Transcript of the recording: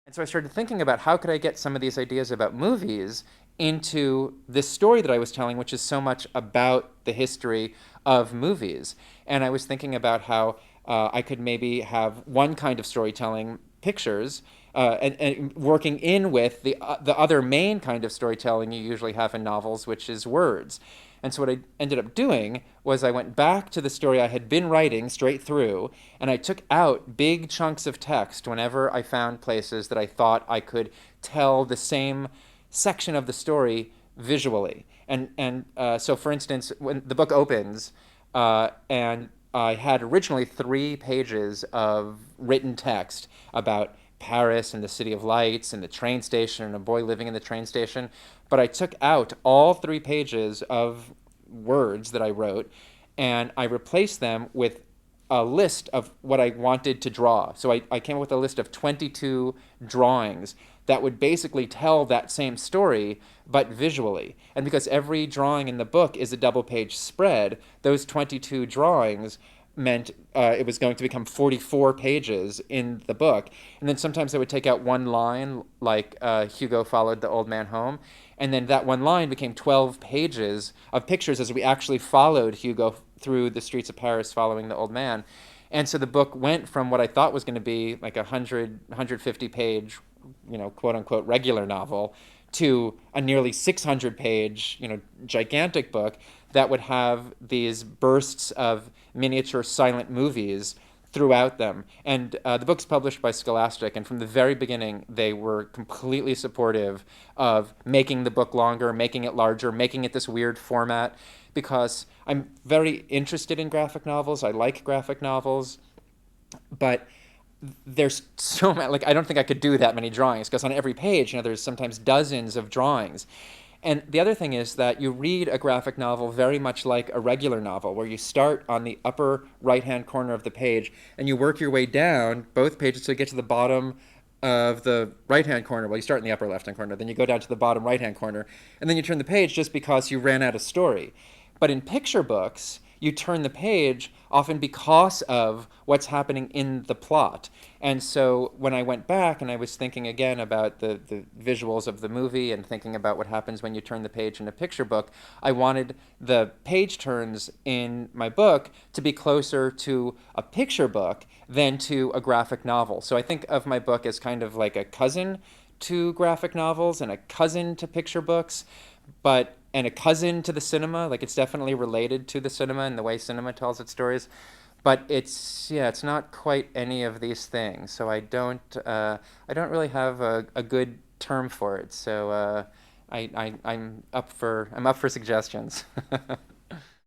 And so I started thinking about how could I get some of these ideas about movies into this story that I was telling, which is so much about the history of movies. And I was thinking about how I could maybe have one kind of storytelling, pictures, and working in with the other main kind of storytelling you usually have in novels, which is words. And so what I ended up doing was I went back to the story I had been writing straight through, and I took out big chunks of text whenever I found places that I thought I could tell the same section of the story visually. And so, for instance, when the book opens, and I had originally 3 pages of written text about Paris and the City of Lights and the train station and a boy living in the train station. But I took out all 3 pages of words that I wrote and I replaced them with a list of what I wanted to draw. So I came up with a list of 22 drawings that would basically tell that same story, but visually. And because every drawing in the book is a double page spread, those 22 drawings meant it was going to become 44 pages in the book. And then sometimes I would take out one line, like Hugo followed the old man home. And then that one line became 12 pages of pictures as we actually followed Hugo through the streets of Paris following the old man. And so the book went from what I thought was going to be like 150 page, quote unquote regular novel to a nearly 600 page, gigantic book that would have these bursts of miniature silent movies throughout them. And the book's published by Scholastic, and from the very beginning, they were completely supportive of making the book longer, making it larger, making it this weird format, because I'm very interested in graphic novels. I like graphic novels, but there's so many, like, I don't think I could do that many drawings because on every page, there's sometimes dozens of drawings. And the other thing is that you read a graphic novel very much like a regular novel, where you start on the upper right hand corner of the page and you work your way down both pages to get to the bottom of the right hand corner. Well, you start in the upper left hand corner, then you go down to the bottom right hand corner, and then you turn the page just because you ran out of story. But in picture books, you turn the page often because of what's happening in the plot. And so when I went back and I was thinking again about the visuals of the movie and thinking about what happens when you turn the page in a picture book, I wanted the page turns in my book to be closer to a picture book than to a graphic novel. So I think of my book as kind of like a cousin to graphic novels and a cousin to picture books, but and a cousin to the cinema. Like, it's definitely related to the cinema and the way cinema tells its stories, but it's not quite any of these things. So I don't really have a good term for it. So I'm up for suggestions.